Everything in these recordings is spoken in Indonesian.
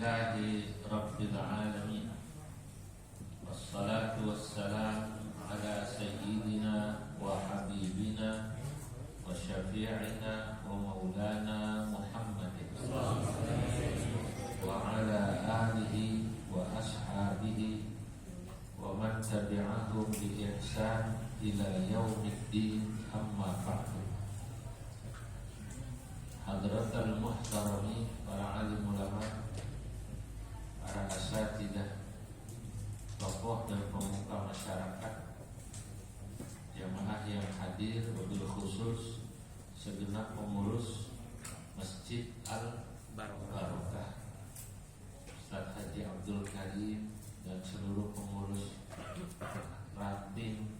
Alhamdulillahi Rabbil Alamin. Wassalatu wassalam ala sayyidina wa habibina wa syafi'ina wa maulana Muhammadin wa ala alihi wa ashabihi wa man tabi'ahum bi ihsan ila yaumiddin, amma ba'du. Hadratal muhtarami, para alim ulama, para asatidah, tokoh dan pemuka masyarakat, jamaah yang hadir, wabil khusus segenap pengurus Masjid Al-Barokah, Ustaz Haji Abdul Karim dan seluruh pengurus Rapim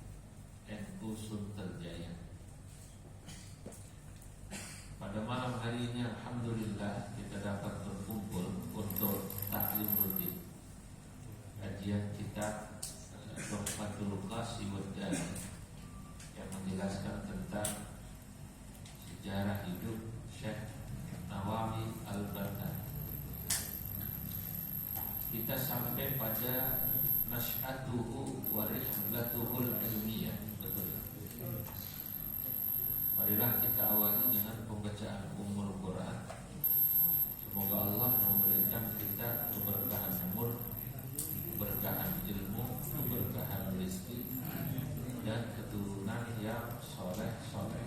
NU Sunterjaya. Pada malam hari ini alhamdulillah kita dapat berkumpul untuk taklim rutin kajian kitab Tuhfatul Qasi Waddani yang menjelaskan tentang sejarah hidup Syekh Nawawi Al-Bantani. Kita sampai pada nasy'atuhu wa rihlatuhul ilmiyah. Betul. Marilah kita awali dengan pembacaan Ummul Quran. Semoga Allah memberikan kita keberkahan umur, keberkahan ilmu, keberkahan rezeki, dan keturunan yang soleh-soleh.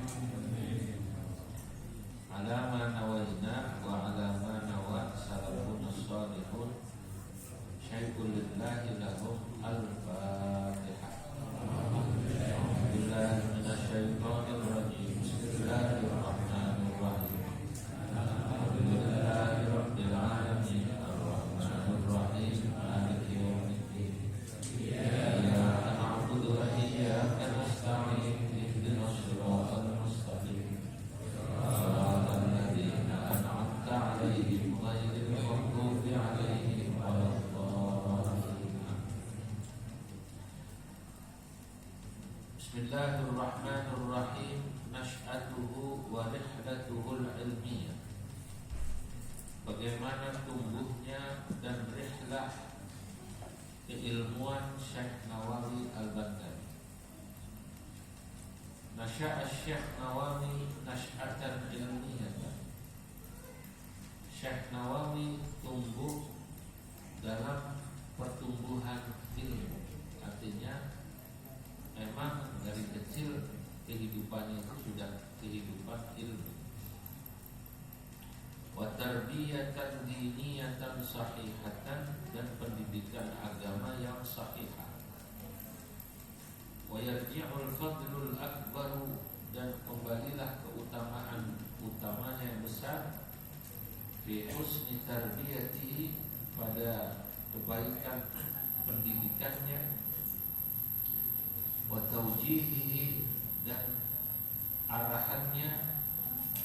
Ala ma nawaina wa ala ma nawa salafun salihun syai'ul lillahi lahum al-fatihah. Alhamdulillah minasyaitonir rajim. Bismillahirrahmanirrahim. Alhamdulillahi rabbil alamin arrahmanir rahim maliki yaumiddin. Iyyaka na'budu wa iyyaka nasta'in ihdinas siratal mustaqim. Shiratal ladzina an'amta 'alaihim ghairil maghdubi 'alaihim waladdallin. Bismillahirrahmanirrahim. Nasy'atuhu wa rihlatuhul ilmiyah. Bagaimana tumbuhnya dan rihlah keilmuan Syekh Nawawi Al-Bantani. Nasya'a Syekh Nawawi nasy'atan ilmiyah. Syekh Nawawi tumbuh dalam pertumbuhan ilmu. Artinya memang dari kecil kehidupannya itu sudah kehidupan ilmu. Wa tarbiyatan diniyatan sahihatan, dan pendidikan agama yang sahihah. Wa yarji'ul fadlul akbaru, dan kembalilah keutamaan utamanya yang besar, fi husni tarbiyatihi, pada kebaikan pendidikannya, wa taujihihi, dan arahannya.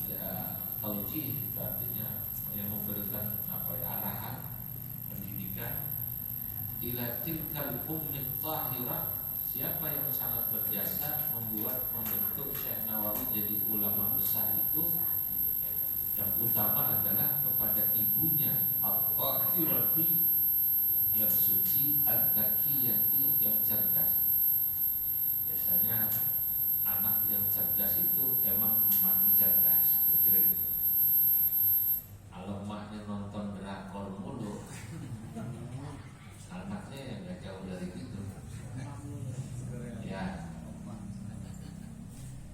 Ya, taujih artinya yang memberikan arahan pendidikan. Ila tilkal ummit tahirah, siapa yang sangat berjasa membentuk Syekh Nawawi jadi ulama besar itu, yang utama adalah kepada ibunya At-Tahirati, yang suci, Ad-Dakiyati, yang cerdas. Biasanya anak yang cerdas itu emang emaknya cerdas, kira-kira gitu. Kalau emaknya nonton drakor mulu, anaknya yang gak jauh dari gitu. Ya.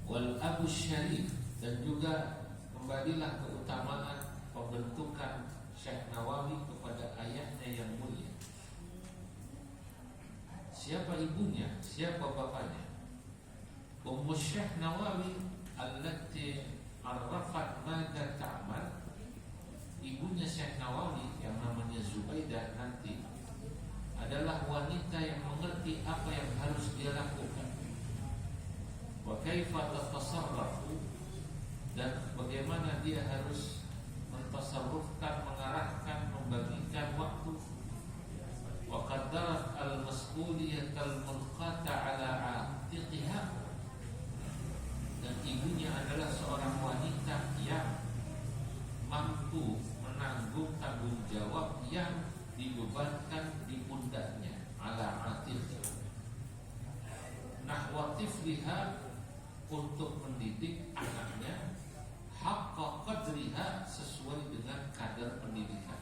Wal Abu Syarif, dan juga kembalilah keutamaan pembentukan Syekh Nawawi kepada ayahnya yang mulia. Siapa ibunya? Siapa bapaknya? Ummu Syekh Nawawi allati arrafat mada ta'mal. Ibunya Syekh Nawawi yang namanya Zubaidah nanti adalah wanita yang mengerti apa yang harus dia lakukan. Wa kaifa tatasarrafu, dan bagaimana dia harus mentasarrufkan, mengarahkan, membagikan waktu. Wa qaddarat al-mas'uliyatal mulqata 'ala 'atiqiha, dan ibunya adalah seorang wanita yang mampu menanggung menanggung tanggung jawab yang dibebankan di pundaknya, ala atif. Nahwa tifliha, untuk mendidik anaknya, haqqa qadriha, sesuai dengan kadar pendidikan.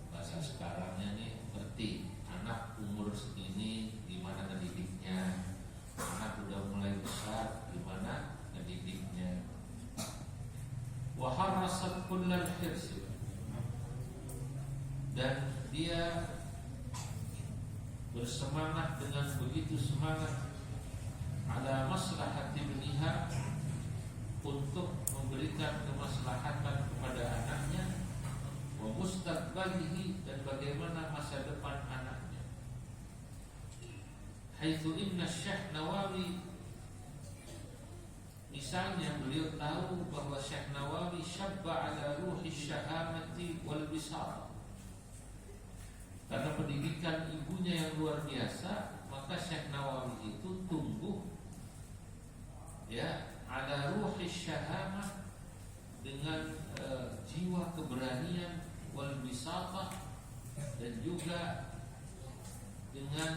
Bahasa sekarangnya nih ngerti, anak umur segini gimana ngedidiknya, anak udah mulai besar gimana ngedidiknya. Wa harasat kullal hirsi, dan dia bersemangat dengan begitu semangat ala maslahati ibniha, untuk memberikan kemaslahatan kepada anaknya, wa mustaqbalihi, dan bagaimana masa depan anaknya. Haitsu inna Syekh Nawawi, misalnya beliau tahu bahwa Syekh Nawawi syabba ala ruhi syahamati wal bisara, karena pendidikan ibunya yang luar biasa, maka Syekh Nawawi itu tumbuh ya ala ruhi syahamah, dengan jiwa keberanian, wal bisata, dan juga dengan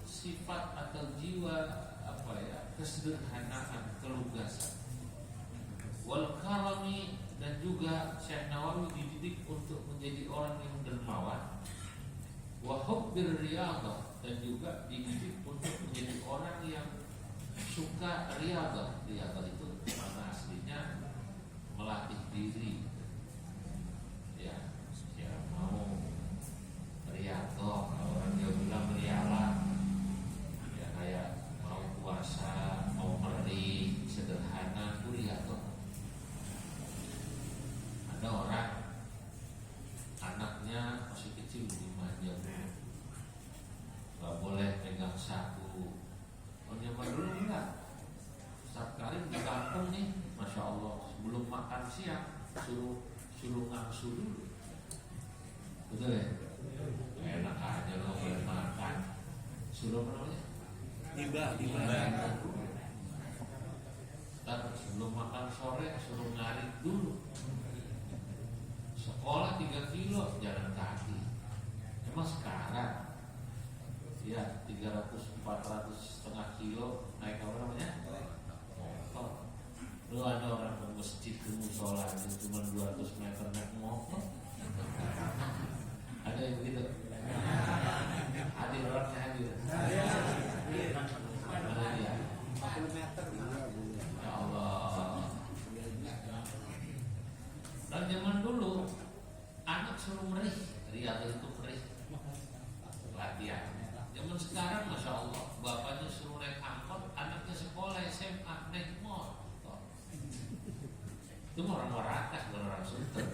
sifat atau jiwa kesederhanaan, kelugasan. Wal karami, dan juga Syekh Nawawi dididik untuk menjadi orang yang dermawan. Wa hubbir riyadhah, dan juga dididik untuk menjadi orang yang suka riyadhah. Riyadhah itu mana aslinya melatih diri. Ya, mau riyadhah, orang dia bilang rialah. Ya kayak mau puasa, mau meri, sederhana, itu riyadhah. Ada orang anaknya masih kecil dimanja, gak boleh pegang sapu. Oh, zaman dulu enggak. Ustaz Karim di kampung nih, masya Allah, sebelum makan siang suruh ngangsu dulu. Betul ya? Enak aja lo boleh makan. Suruh apa namanya? Tiba. Sebelum makan sore suruh ngarit dulu. Sekolah 3 kilo jalan kaki. Emang sekarang ya 300-400 setengah kilo naik apa namanya? Motor. Lu ada orang ke masjid ke musola cuma 200 meter naik motor. Ada yang begitu? Hadir orangnya hadir. Mana dia? 40 meter. Ya Allah. Dan zaman dulu anak suruh merih, riyadhah itu merih, latihan. Zaman sekarang masya Allah, bapaknya suruh naik angkot, anaknya sekolah SMA naik motor. Itu orang Warakas, bukan orang Sunter.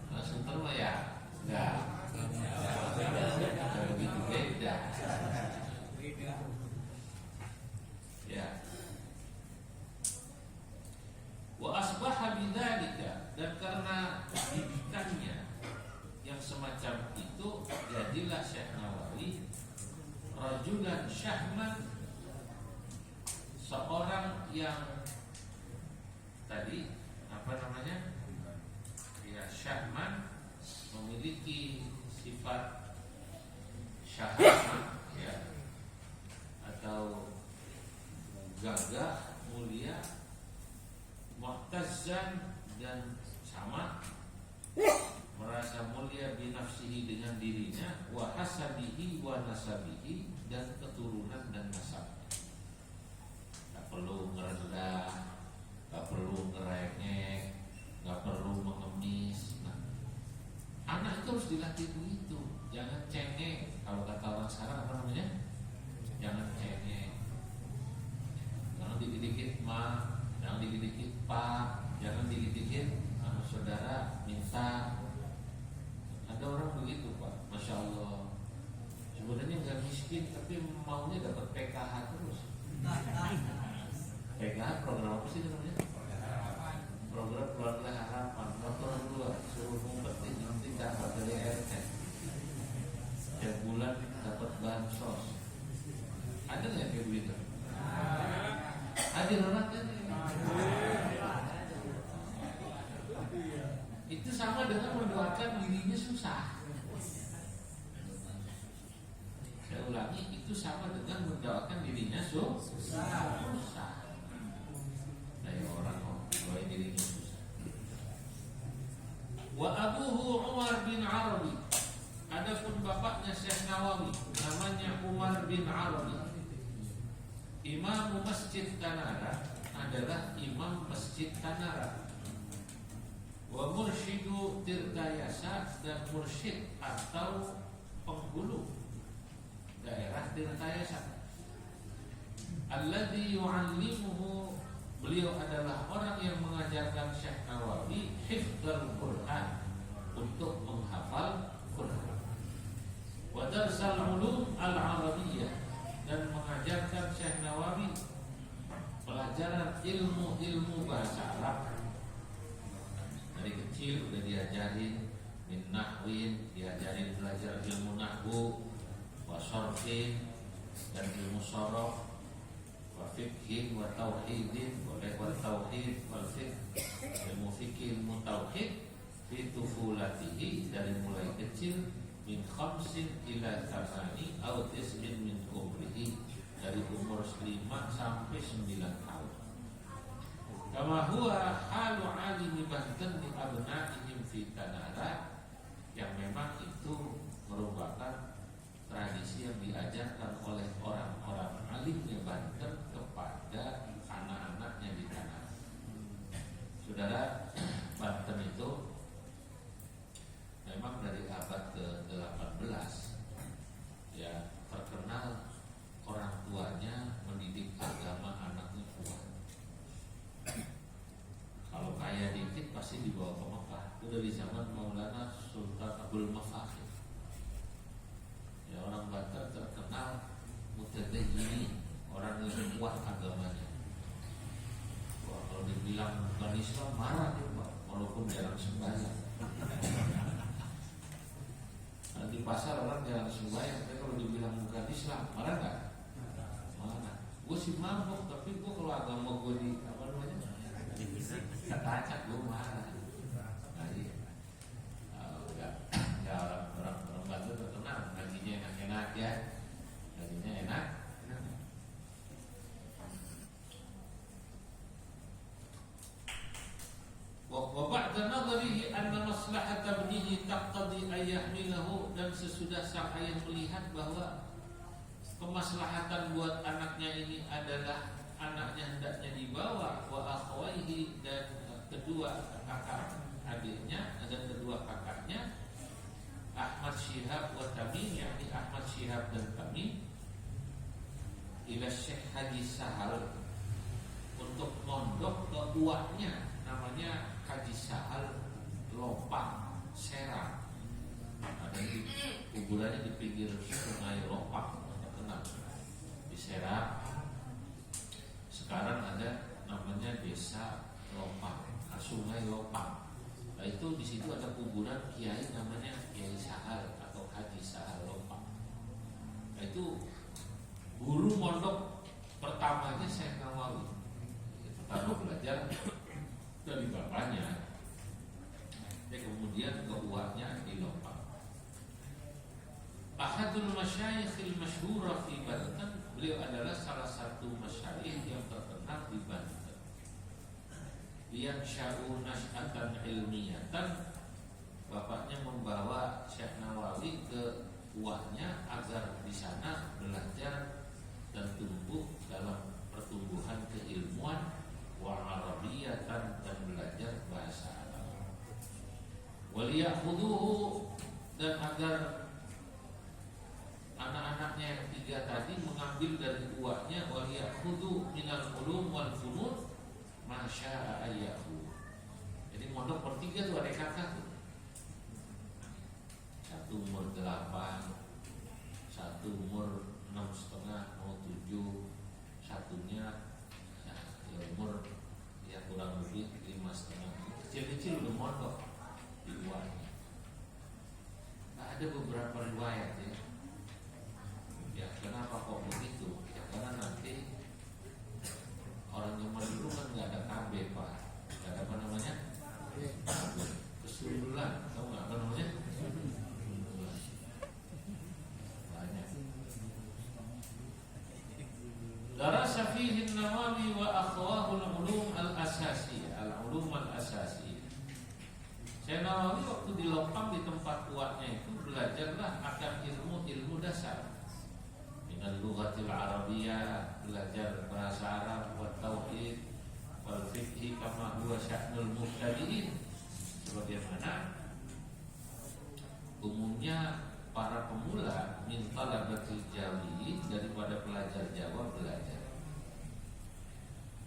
Orang Sunter mah ya enggak begitu beda. Ya. Wa asbaha bidzalika, dan karena didikannya yang semacam itu, jadilah Syekh Nawawi rajulan syahman, seorang yang tadi apa namanya? Ya, syahman, memiliki sifat syahman ya, atau gagah, mulia, mu'tazzan, dan sama merasa mulia binafsihi, dengan dirinya, wa hasabihi wa nasabihi, dan keturunan dan nasabnya. Gak perlu ngerendah, gak perlu ngerengek, gak perlu mengemis. Nah, anak itu harus dilatih begitu. Jangan cengeng. Kalau kata orang sekarang apa namanya? Jangan cengeng. Jangan dikit-dikit ma, jangan dikit-dikit pak, jangan dikit-dikit saudara minta. Ada orang begitu Pak, masya Allah. Sebenarnya nggak miskin, tapi maunya dapat PKH terus. PKH program apa sih namanya? Program keluarga harapan. Motor 2 suruh ngumpetin, nanti dapat dari RT. Setiap bulan dapat bansos. Ada nggak kayak begitu? Ada orang kan? dengan mendoakan dirinya susah. Saya ulangi, itu sama dengan mendoakan dirinya susah. Dari orang doain dirinya susah. Wa abuhu Umar bin Arabi. Adapun bapaknya Syekh Nawawi namanya Umar bin Arabi. Imam Masjid Tanara adalah imam Masjid Tanara. Wa mursyidu Tirtayasa, dan mursyid atau penghulu daerah Tirtayasa. Alladzi yu'allimuhu, beliau adalah orang yang mengajarkan Syekh Nawawi hifdzul Quran, untuk menghafal Quran. Wa darsal ulum al-arabiyyah, dan mengajarkan Syekh Nawawi pelajaran ilmu-ilmu bahasa Arab. Dari kecil udah diajarin min nahwin, diajarin belajar ilmu nahwu, wa sarfin, dan ilmu sorof, wa fiqhin, wa tauhidin, boleh wa tauhid, wal fiqh, ilmu fikih, ilmu tauhid, fi tufulatihi, dari mulai kecil, min khamsin ila thamani au tis'in min umrihi, dari umur 5 sampai 9 tahun. Kama huwa halu alimi Banten di abnaihim fi Tanara, yang memang itu merupakan tradisi yang diajarkan oleh orang-orang alimnya Banten kepada anak-anaknya di Tanara. Saudara, Banten itu memang dari abad ke-18 ya terkenal orang tuanya mendidik agama anaknya kuat. Kalau kaya dikit pasti dibawa ke Mekah. Itu dari zaman Maulana Sultan Abdul Mafahid. Ya, orang Banten terkenal mutadayyin, orang yang kuat agamanya. Wah, kalau dibilang bukan Islam marah dia, Pak, walaupun jarang sembahyang. Di pasar orang jarang sembahyang, tapi kalau dibilang bukan Islam marah nggak? Marah. Gue sih mabuk, tapi gue kalau agama gue di apa namanya kacak, gue marah. Nah, iya. Ya orang Banten terkenal ngajinya enak-enak ya, ngajinya enak. Wa ba'da nadharihi anna maslahata ibnihi taqtadi an yahmilahu, dan sesudah sang ayah melihat bahwa kemaslahatan buat anaknya ini adalah anaknya hendaknya dibawa, wa akhwaihi, dan kedua kakak adiknya dan kedua kakaknya, Ahmad Syihab wa Tamim, yakni Ahmad Syihab dan Tamim, ila Syekh Haji Sahal, untuk mondok ke uaknya namanya Haji Sahal Lopang Serang. Ada di kuburannya di pinggir sungai Lopang, terkenal di Serang. Sekarang ada namanya Desa Lopang, Sungai Lopang. Nah, itu di situ ada kuburan kiai namanya Kiai Sahal atau Haji Sahal Lopang. Nah, itu guru mondok pertamanya Syekh Nawawi. Pertama belajar dari bapaknya, kemudian ke uaknya di Lopang. Ahadul masyayikhil masyhura fi Banten, beliau adalah salah satu masyayikh yang terkenal di Banten. Yang sya'u nash'atan ilmiyatan, bapaknya membawa Syekh Nawawi ke uaknya agar di sana belajar dan tumbuh dalam pertumbuhan keilmuan, wa arabiyatan, dan belajar bahasa Arab. Waliyakhuduhu, dan agar anak-anaknya yang tiga tadi mengambil dari uaknya, waliyakhudu minal ulum wal funun masya'a ayyahu. Jadi mondok bertiga tuh ada kakak tuh. Satu umur 8, satu umur 6,5 mau 7, satunya ya umur ya kurang lebih 5,5. Kecil-kecil udah mondok di uaknya. Nah, ada beberapa riwayat ya. Ya kenapa kok begitu? Ya karena nanti orang zaman dulu kan nggak ada KB, Pak, nggak ada apa namanya, kesundulan. Saya Nawawi waktu di Lopang di tempat tuanya itu belajarlah akan ilmu dasar. Dengan lughatil Arabiyyah, belajar bahasa Arab, wa tauhid, wal fiqh kama huwa sya'nul mubtadi'in. Sebagaimana umumnya para pemula min talabatil jawi daripada pelajar Jawa belajar.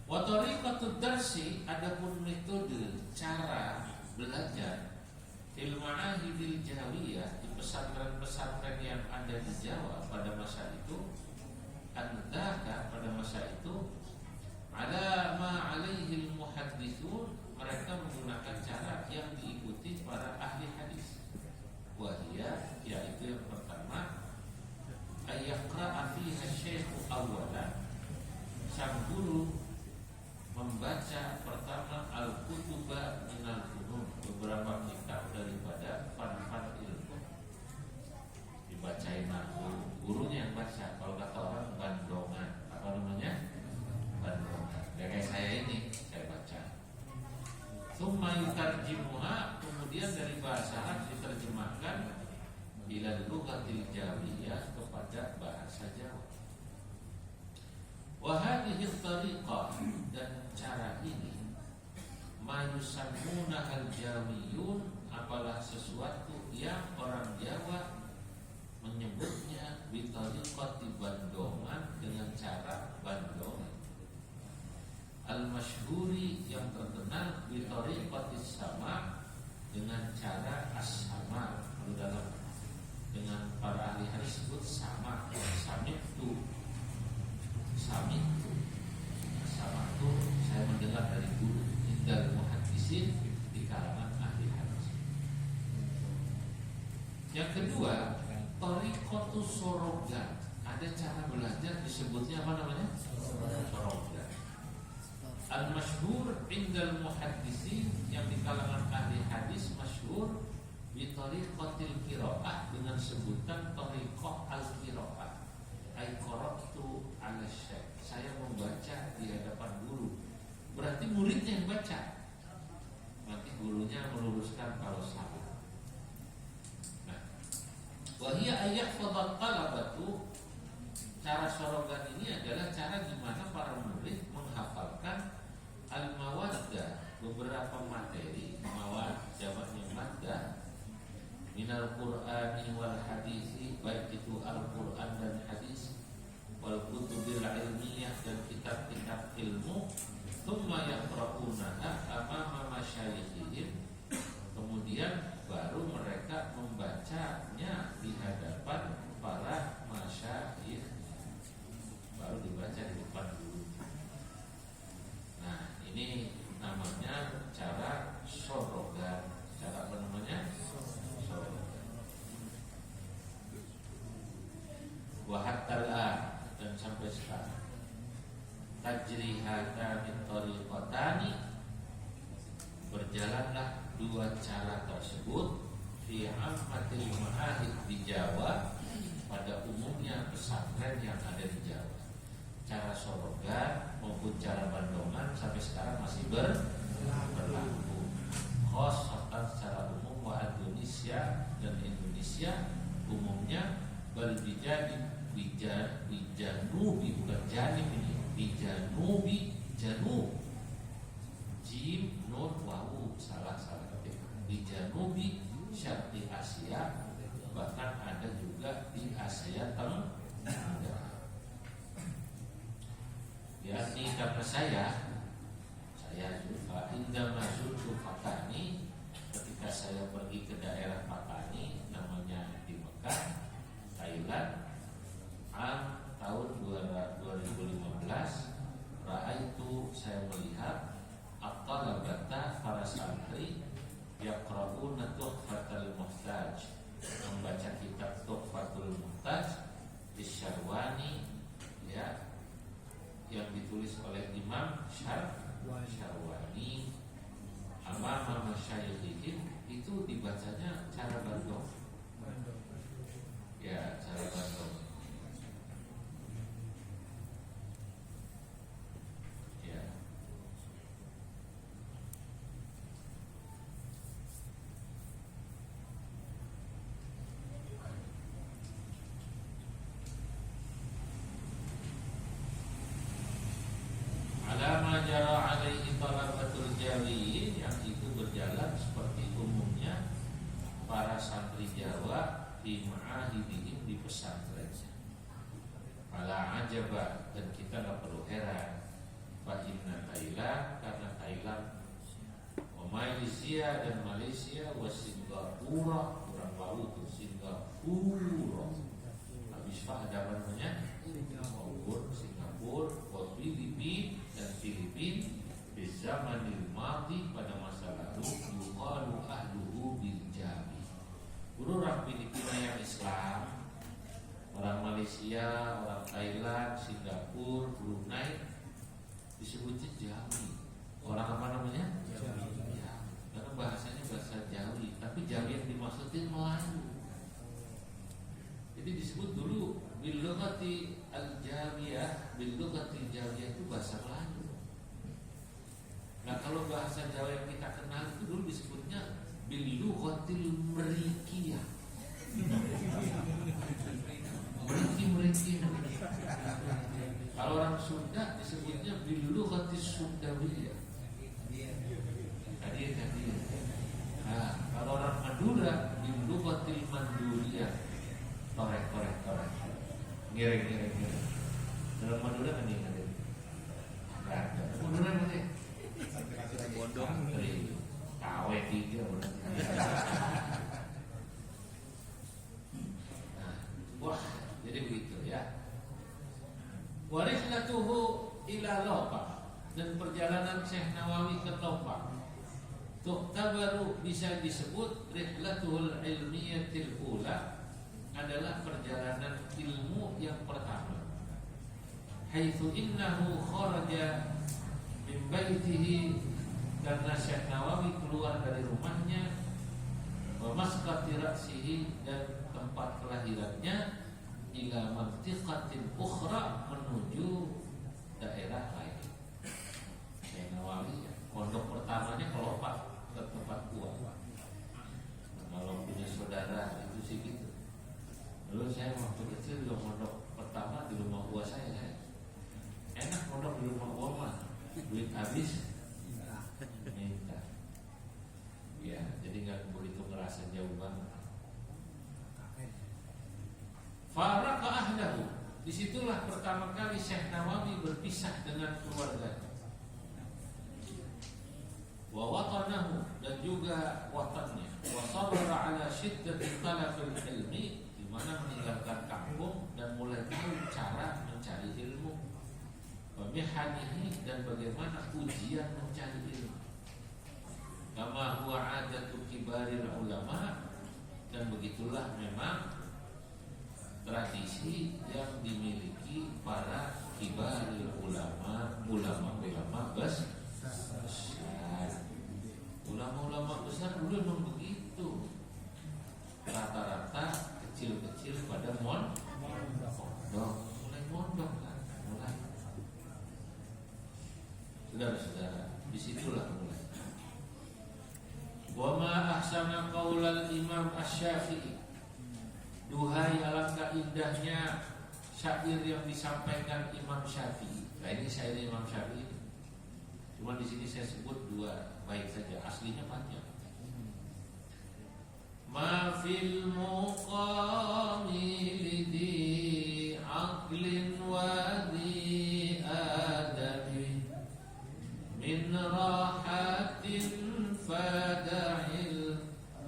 Wa tariqatud darsi, adapun metode cara belajar fil ma'ahidil jawiyah di pesantren-pesantren yang ada di Jawa pada masa itu, adzaka pada masa itu ala ma alaihil muhadditsun, mereka menggunakan cara yang diikuti para ahli hadis. Wahia, yaitu yang pertama, ayyaqra'a fiha syekhu awwalan, sang guru membaca pertama al-kutuba minal funun, beberapa kitab daripada fan-fan ilmu. Dibacain gurunya yang baca. Kalau kata orang bandongan, apa namanya? Bandongan. Ya kayak saya ini, saya baca. Tsumma yutarjimuha, kemudian dari bahasa Arab diterjemahkan ila lughatil jawiyah, kepada bahasa Jawa. Wa hadhihi tariqah, dan cara ini mayusammuna al-jawiyun, apalah sesuatu yang orang Jawa menyebutnya bitariqati bandongan, dengan cara bandongan. Al-masyhuri, yang terkenal bitariqati sama, dengan cara as-sama. Kalau dalam dengan para ahli hadis disebut sama, sami'tu. Sama itu saya mendengar dari guru indal muhaddisin, di kalangan ahli hadis. Yang kedua, tariqatus sorogan, ada cara belajar disebutnya apa namanya? Sorogan. Al-masyhur indal muhaddisin, yang di kalangan ahli hadis masyhur bi tariqatil qiraah, dengan sebutan tariqah al-qiraah. Ai qara'tu 'ala syekh, saya membaca di hadapan guru. Berarti muridnya yang baca, nanti gurunya meluruskan kalau salah. Nah, wa hiya ayyahfadha talabatu, cara sorogan ini adalah cara di mana para murid menghafalkan al-mawaddah, beberapa materi. Mawad jamaknya maddah, minal qur'ani wal hadisi, baik itu Al-Quran dan hadis, wal kutubil ilmiyah, dan kitab-kitab ilmu. Tsumma yaqra'unaha amama masyayikhihim, kemudian baru mereka membacanya di hadapan para masyayikh, baru dibaca di depan guru. Nah, ini namanya cara sorogan. Cara apa namanya? Wahattalah, dan sampai sekarang tajri hada min tariqatani, berjalanlah dua cara tersebut fi ammatil ma'ahid di Jawa, pada umumnya pesantren yang ada di Jawa. Cara sorogan maupun cara bandongan sampai sekarang masih berlaku. Khossatan secara umum, wa Indonesia, dan Indonesia umumnya bijanubi, bukan janim ini, bijanubi, janub, jim nun wawu, salah ketik, bijanubi syarqi Asia, bahkan ada juga di Asia Tenggara. Ya, ini karena saya juga indama zurtu Fatani, ketika saya pergi ke daerah Fatani, namanya di Mekah, Thailand, tahun 2015, Ra'aitu, saya melihat at-talabata, para santri, yaqra'una Tuhfatul Muhtaj, membaca kitab Tuhfatul Muhtaj Syarwani, ya, yang ditulis oleh Imam Syarwani, amama masyayikhihim, itu dibacanya cara bandong. Ya, cara bandong. Ya. Jawiyin yang itu berjalan seperti umumnya para santri Jawa di ma'ahidihim, di pesantrennya. Fala ajaba, dan kita nggak perlu heran. Fa inna Thailand, karena Thailand, wa Malaysia dan Malaysia, wa Singapura, kurang tahu itu Singapura. Habis Pak ada namanya Singapura, wa Filipina dan Filipina. Di zamanil madi, pada masa lalu, yuqalu ahluhu bil Jawi. Orang Filipina yang Islam, orang Malaysia, orang Thailand, Singapura, Brunei disebutnya Jawi. Orang apa namanya? Jawi. Ya, karena bahasanya bahasa Jawi, tapi Jawi yang dimaksudin Melayu. Jadi disebut dulu bil-lughati al-Jawiyah, bil-lughati Jawiyah itu bahasa Melayu. Nah, kalau bahasa Jawa yang kita kenal itu dulu disebutnya bil-lughatil Merikiyah. Meriki. Kalau orang Sunda disebutnya bil-lughatis Sundawiyah. Hadir. Nah, kalau orang Madura bil-lughatil Manduriyah. Torek. Ngiring. Dalam Madura kan ini hadir. Madura nanti. Bodong dari KW3 berarti. Nah, wah, jadi begitu ya. Warihlatuhu ila Lombok, dan perjalanan Syekh Nawawi ke Lombok tu'tabaru, bisa disebut rihlatuhul ilmiyatil ula, adalah perjalanan ilmu yang pertama. Haitsu innahu kharaja min baitihi, karena Syekh Nawawi keluar dari rumahnya, wa masqati ra'sihi, dan tempat kelahirannya, ila mantiqatin ukhra, menuju daerah lain. Syekh Nawawi pondok pertamanya kelopak ke tempat gua. Kalau punya saudara itu sih gitu. Dulu saya waktu kecil di pondok pertama di rumah gua saya. Enak pondok di rumah gua mah, duit habis minta. Ya, jadi nggak begitu ngerasa jauh banget. Faraka ahlahu, disitulah pertama kali Syekh Nawawi berpisah dengan keluarganya. Wa watanahu, dan juga watannya. Wa sabara ala syiddati talafil ilmi, di mana meninggalkan kampung dan mulai tahu cara mencari ilmu. Wa mihanihi, dan bagaimana ujian mencari ilmu. Kama huwa adatu kibaril ulama, dan begitulah memang tradisi yang dimiliki para kibaril ulama besar. Ulama-ulama besar dulu memang begitu. Rata-rata kecil-kecil pada mulai mondok kan, mulai. Saudara-saudara, disitulah mulai. Wa ma ahsana qaulal Imam Asy-Syafi'i, duhai alangkah indahnya syair yang disampaikan Imam Syafi'i. Nah, ini syair Imam Syafi'i. Cuma di sini saya sebut dua baik saja, aslinya panjang. Ma fil muqami lidhi aqlin wa di adami min rahatin fada'il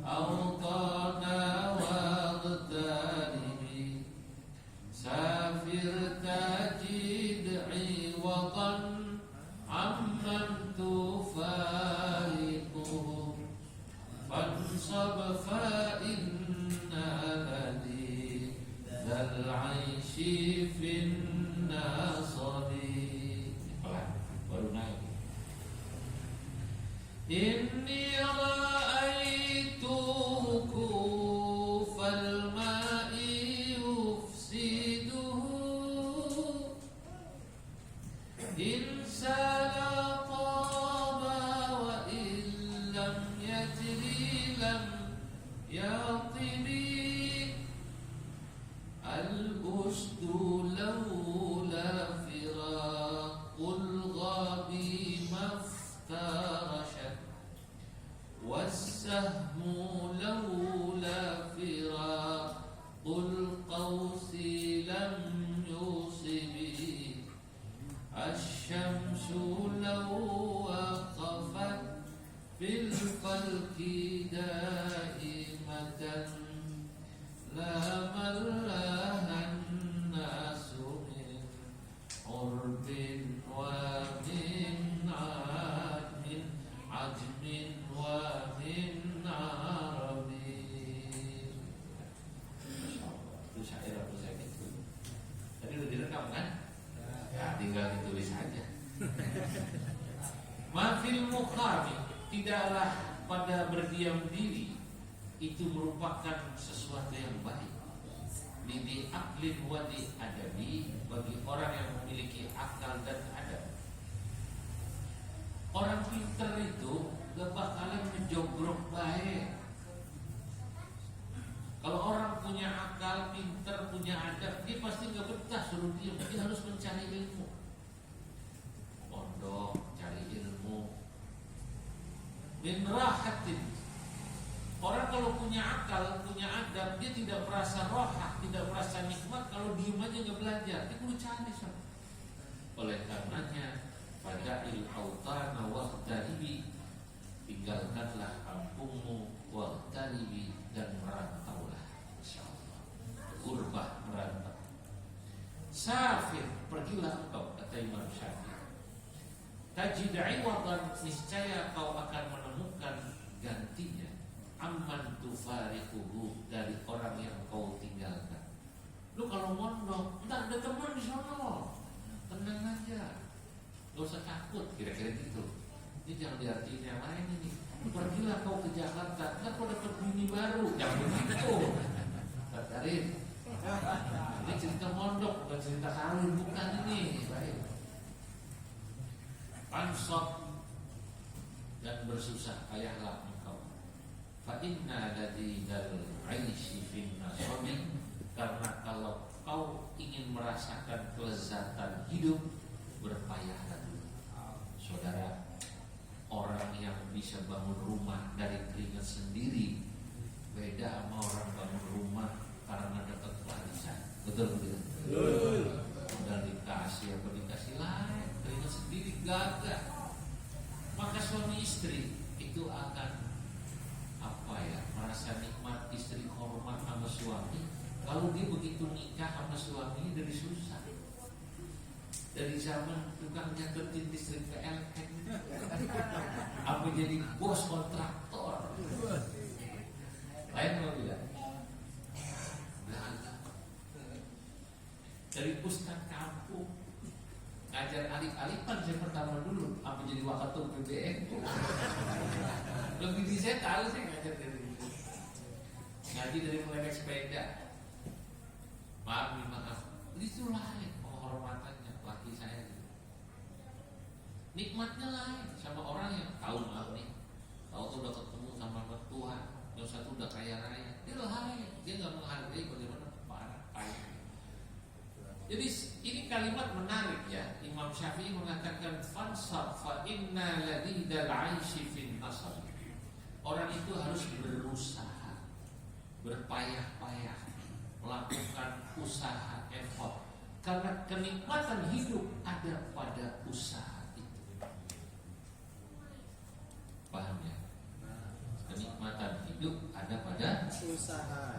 awtana waghtaribi safir tajid iwatan amman tufariquhu fansab fa inna ladhi dal aishi fin nasabi. Pelan, baru naik. Inni ra'aitu kufal ma'i yufsiduhu in sala taba wa illam yajri lam yatibi al-usdu lawla firaqul ghabi maftara fil falki daimatan la mallahan nasu min urbin wa min ajmin wa min arabin. Itu syair apa saya gitu. Tadi udah direkam kan? Ya tinggal ditulis aja. Mafil muqami, tidaklah pada berdiam diri itu merupakan sesuatu yang baik. Lidi aklin wadi adabi, bagi orang yang memiliki akal dan adab. Orang pintar itu gak bakalan menjogrok baik. Kalau orang punya akal, pintar, punya adab, dia pasti gak betah suruh diam. Dia harus mencari ilmu. Pondok, cari ilmu. Min rahatin. Orang kalau punya akal, punya adab, dia tidak merasa rohah, tidak merasa nikmat kalau diem aja gak belajar. Dia perlu cari sama. Oleh karenanya, fada'il autana waqtaribi, tinggalkanlah kampungmu, waqtaribi, dan merantaulah, insyaallah. Urbah, merantau. Safir, pergilah engkau, kata Imam Syafi'i. Tajid iwadan, niscaya kau akan menemukan gantinya. Amman tufariquhu, dari orang yang kau tinggalkan. Lu kalau mondok, entar ada teman di sono, tenang aja, gak usah takut, kira-kira gitu. Ini jangan diartiin yang lain ini. Pergilah kau ke Jakarta, ntar kau dapat bini baru. Jangan begitu, Karin. Ini cerita mondok, bukan cerita kawin, bukan ini. Baik. Pansot dan bersusah payahlah engkau. Fa inna ladidal aishi fin nasabi, karena kalau kau ingin merasakan kelezatan hidup, berpayahlah dulu. Saudara, orang yang bisa bangun rumah dari keringat sendiri beda sama orang bangun rumah karena dapat warisan. Betul betul. Betul. Udah dikasih apa dikasih lain, keringat sendiri gagah. Maka suami istri itu akan merasa nikmat, istri hormat sama suami. Kalau dia begitu nikah sama suami dari susah. Dari zaman tukang nyatetin listrik PLN, apa jadi bos kontraktor. Lain mau bilang, dari ustaz kampung ngajar alif-alifan saya pertama dulu, apa jadi wakatul PBN. Lebih di saya tahu, saya ngajar dari dulu. Ngaji dari mulai naik sepeda. Maaf, itu lain penghormatannya laki saya. Nikmatnya lain sama orang yang tahu maaf nih, tahu tuh udah ketemu sama mertua, yang satu udah kaya raya. Dia lain, dia nggak menghargai bagaimana para kaya. Jadi ini kalimat menarik ya. Imam Syafi'i mengatakan fansar fa inna ladidal aishi fin nasab. Orang itu harus berusaha, berpayah-payah, melakukan usaha, effort. Karena kenikmatan hidup ada pada usaha itu. Paham ya? Kenikmatan hidup ada pada usaha.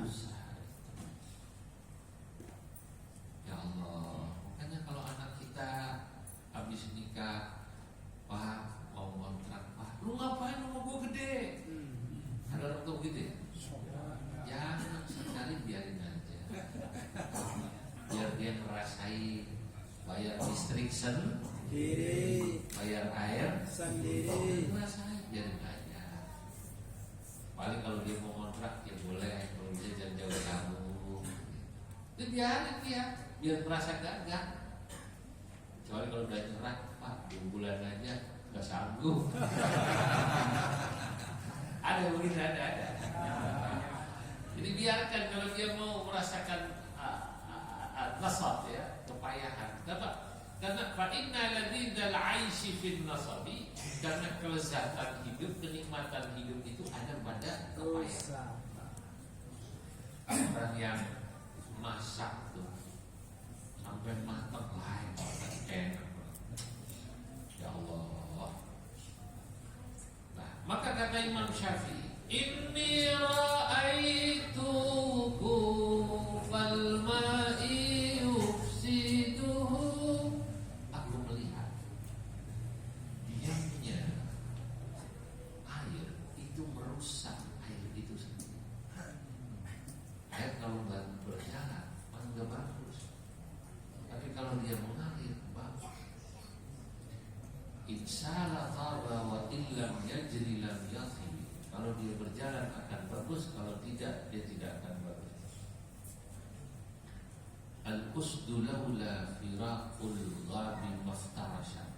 Ya Allah, makanya kalau anak kita habis nikah, Pak mau kontrak, Pak, lu ngapain lu mau gue gede? Ada orang tua gitu ya? Jangan sekali biarin aja, biar dia ngerasain bayar listrik sendiri, bayar air sendiri, ngerasain, biarin aja. Paling kalau dia mau kontrak ya boleh, kalau bisa jangan jauh kamu, itu biarin dia, biar merasa gagah. Kecuali kalau udah nyerah, Pak 2 bulan aja gak sanggup. Ada begitu, ada. Jadi biarkan kalau dia mau merasakan nasab ya, kepayahan. Karena fa inna ladidal aishi fin nasabi, karena kelezatan hidup, kenikmatan hidup itu ada pada kepayahan. Orang yang masak tuh sampai matang lain, enak. Ya Allah. Nah, maka kata Imam Syafi'i, inni ra'aitu fal ma'i yufsiduhu. Aku melihat diamnya air itu merusak air itu sendiri. Air kalau nggak berjalan, nggak bagus. Tapi kalau dia mengalir, bagus. Insala taba wa illam yajri lam yathim. Kalau dia berjalan akan bagus, kalau tidak dia tidak akan bagus. Al-usdu laula firaqul ghabi maftarasha.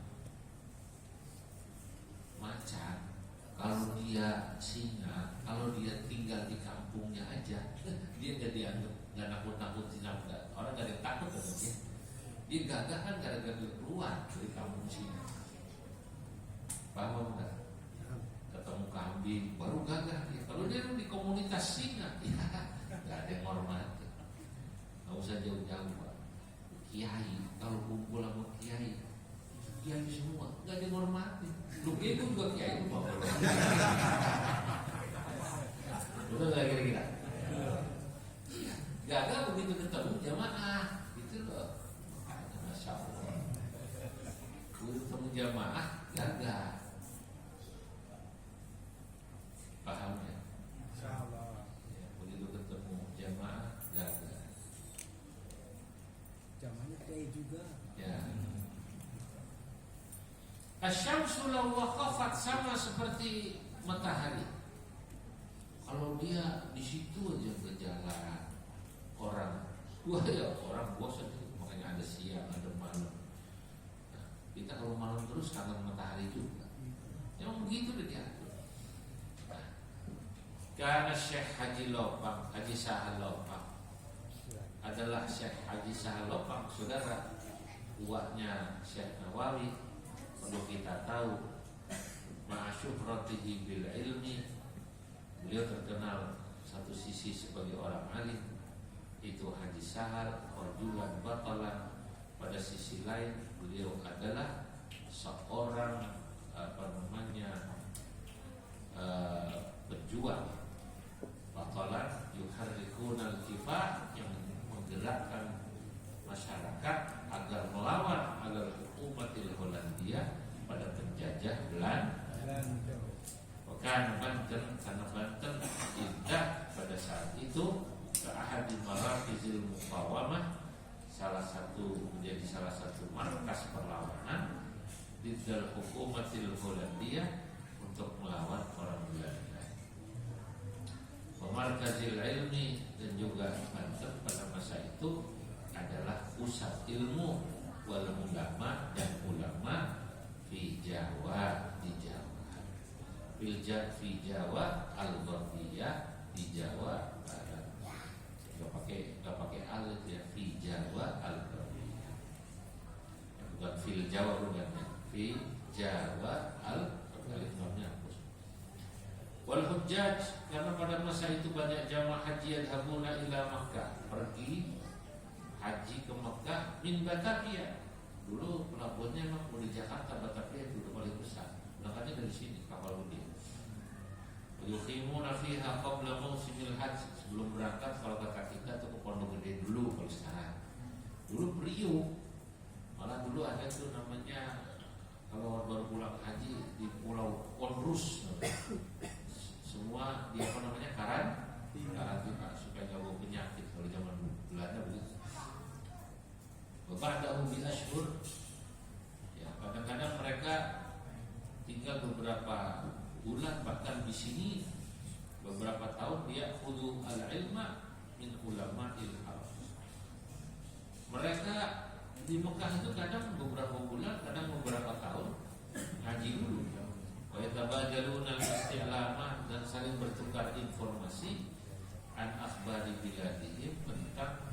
Macan kalau dia singa, kalau dia tinggal di kampungnya aja, dia nggak dianggap, nggak nakut-nakutin orang, nggak ada yang takut sama dia. Dia gagah kan gara-gara keluar dari kampung singa. Paham nggak? Ketemu kambing baru gagah dia. Kalau dia di komunitas singa, ya nggak ada yang hormati. Nggak usah jauh-jauh, Pak. Kiai kalau kumpul sama kiai semua nggak ada yang hormati. Lu itu juga kiai itu mau. Betul nggak kira-kira? Gagah begitu ketemu jamaah, gitu loh. Masya Allah. Begitu ketemu jamaah, gagah. Paham ya? Insyaallah. Ya, begitu ketemu jamaah, gagah. Jamaahnya kiai juga. Ya. Asyamsu law waqafat, sama seperti matahari. Kalau dia di situ aja berjalan, orang bosan, makanya ada siang, ada malam. Nah, kita kalau malam terus kangen matahari juga. Memang begitu udah diatur. Nah, karena Syekh Haji Lopang, Haji Sahal Lopang adalah Syekh Haji Sahal Lopang, saudara uaknya Syekh Nawawi. Perlu kita tahu, ma'asyuhratihi bil ilmi, beliau terkenal satu sisi sebagai orang alim, itu Haji Sahal rajulan batalan. Pada sisi lain beliau adalah seorang pejuang batalan, yuharrikunal kifah, yang menggerakkan masyarakat agar melawan agar hukumatil Hollandia pada penjajah Belanda. Bukan Banten, karena Banten indah pada saat itu ke ahadi marakizil muqawamah, menjadi salah satu markas perlawanan diddal hukumatil Hollandia, untuk melawan orang Belanda. Pemarkazil ilmi, dan juga Banten pada masa itu adalah pusat ilmu wal ulama, dan ulama di Jawa, fi Jawa al-Gharbiyah, di Jawa Barat. Enggak pakai alif ya, fi Jawa al-Gharbiyah. Bukan fil Jawa, bukan ya. Fi Jawa al-Gharbiyah. Wal hujjaj, karena pada masa itu banyak jamaah haji yadhabuna ila Makkah, pergi haji ke Makkah min Batavia. Dulu pelabuhannya memang di Jakarta, Batavia itu udah paling besar. Berangkatnya dari sini kapal gede. Yuqimuna fiha qabla mausimil haji, sebelum berangkat kalau kata kita tuh ke Pondok Gede dulu. Kalau sekarang, dulu Priuk, malah dulu ada tuh namanya, kalau baru pulang haji di Pulau Onrus, semua di apa namanya, karantina supaya nggak bawa penyakit. Kalau zaman dulu Belanda begitu. Ba'dahu bi ashhur, ya kadang-kadang mereka tinggal beberapa bulan, bahkan di sini beberapa tahun. Dia khudu al-ilma min ulama'il arab. Mereka di Mekah itu kadang beberapa bulan, kadang beberapa tahun haji dulu. Wa yatabadaluna al-istilama, dan saling bertukar informasi an akhbari biladihim, tentang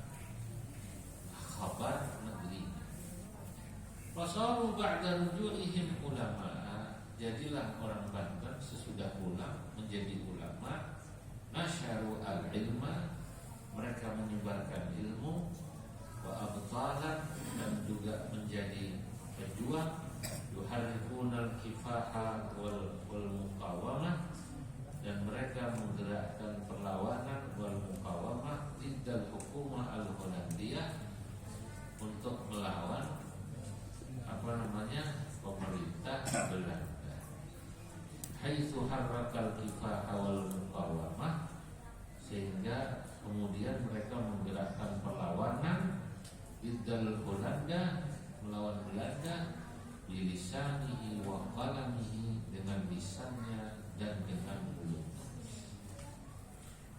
kabar negeri. Fasaru ba'da ruju'ihim ulama, jadilah orang Banten sesudah pulang menjadi ulama. Nasyaru al-ilma, mereka menyebarkan ilmu. Wa abtalan, dan juga menjadi pejuang. Yuharrikunal kifaha wal muqawamah, harakal kifah wal muqawamah, sehingga kemudian mereka menggerakkan perlawanan Iddal Holanda, melawan Belanda, bilisanihi wa qalamihi, dengan lisannya dan dengan mulutnya.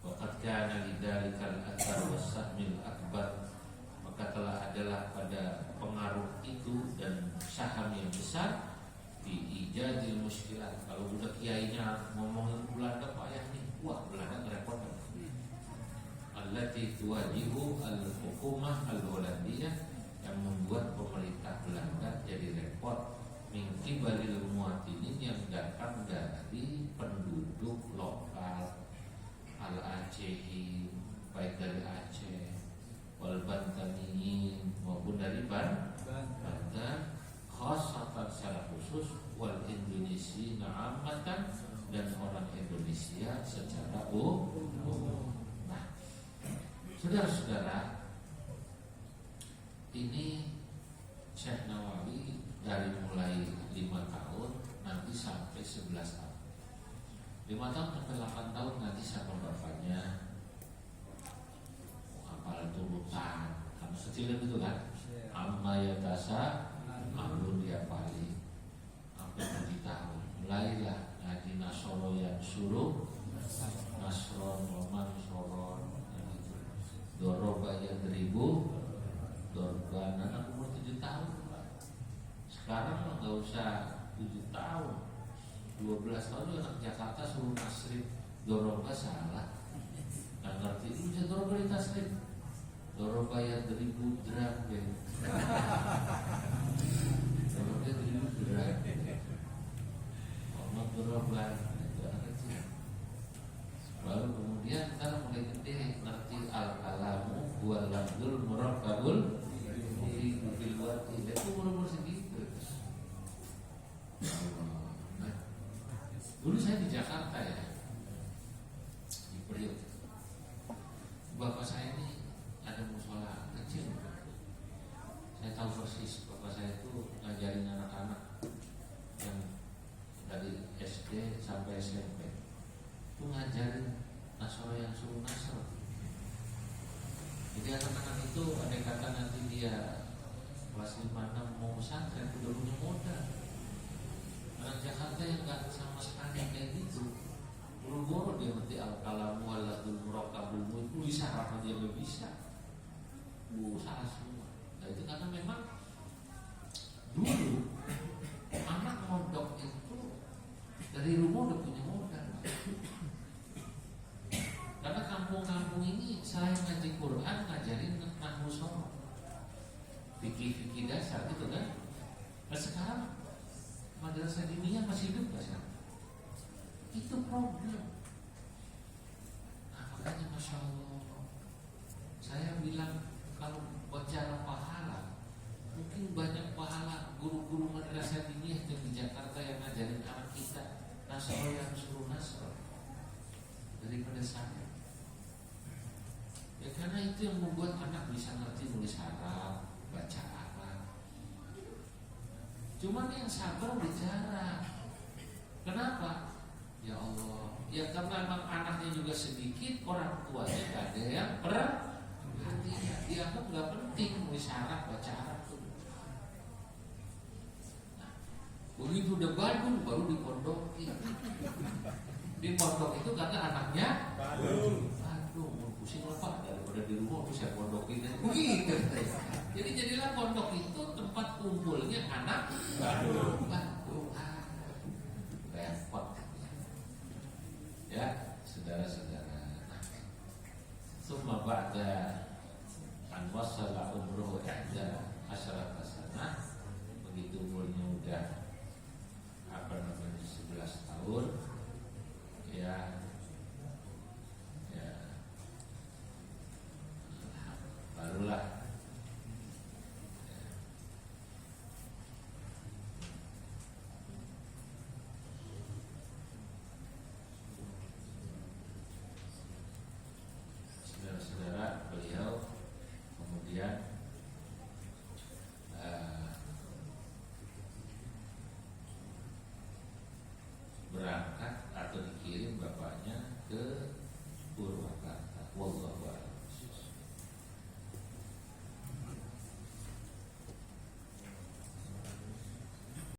Waqad kana lidzalikal athar was-sahmil akbar, maka telah adalah pada pengaruh itu dan saham yang besar di ijadil muskilat. Kalau udah kiainya ngomongin Belanda payah nih, wah Belanda ngerepotin. Allati tuwajihu al-hukumah al-Holandiyah, yang membuat pemerintah Belanda jadi repot. Min qibalil muwatinin, yang datang dari penduduk lokal al-Aceh, baik dari Aceh, wal Bantaniyin, maupun dari Banten, khasatan secara khusus, wal Indonesia na'amatan, dan orang Indonesia secara umum. Nah, saudara-saudara, ini Syekh Nawawi dari mulai 5 tahun nanti sampai 11 tahun, 5 tahun sampai 8 tahun nanti sama bapaknya hafal turutan, kamu kecilin itu kan, amma yatasa amrun dia paling sampai 7 tahun mulailah ngaji nasoro yang suruh nasron roman soron gitu. Doroba yang 1000 dorban, anak umur 7 tahun. Sekarang mah nggak usah 7 tahun, 12 tahun juga anak Jakarta suruh nasrib doroba salah, nggak ngerti itu bisa doroba di tasrib, doroba yang 1000 dram ya. Doroba 1000 dram, orang doroba itu anak kecil. Baru kemudian kita mulai gede ngerti al-kalamu wal lafzul murakkabul fil wati, itu umur segitu. Nah, dulu saya di Jakarta ya, di Priok. Bapak saya ini ada musola kecil. Saya tahu persis bapak saya itu ngajarin anak-anak yang dari SD sampai SMP itu ngajarin nasro yang suruh nasro. Jadi anak-anak itu andai kata nanti dia kelas 5-6 mau pesantren udah punya modal. Anak Jakarta yang nggak sama sekali kayak gitu, buru-buru dia ngerti al-kalamu wal-lafzul murakkabul itu bisa apa dia nggak bisa, salah semua. Nah itu karena memang dulu anak mondok itu dari rumah udah punya modal. Karena kampung-kampung ini selain ngaji Quran, ngajarin nahwu shoroh, fikih-fikih dasar gitu kan. Nah sekarang madrasah diniyah masih hidup nggak sekarang? Itu problem. Nah makanya Masya Allah, saya bilang kalau bicara pahala, mungkin banyak pahala guru-guru madrasah diniyah di Jakarta yang ngajarin anak kita nasro yang suruh nasro daripada saya. Ya karena itu yang membuat anak bisa ngerti nulis Arab, baca Arab. Cuman yang sabar bicara. Kenapa? Ya Allah, ya karena memang anaknya juga sedikit, orang tuanya gak ada yang perhatian. Dianggap gak penting nulis Arab, baca Arab tuh. Nah, begitu udah badung baru dipondokin. Di pondok itu kata anaknya badung, pusing lah Pak, daripada di rumah aku saya pondokin begitu. Jadi jadilah pondok itu tempat kumpulnya anak badung. Repot. Ya, saudara-saudara. Summa ba'da an wasala umruhu ihda asyarata sanah, begitu umurnya udah 11 tahun, ya barulah saudara-saudara, beliau kemudian berangkat atau dikirim ke Purwakarta. Wallahu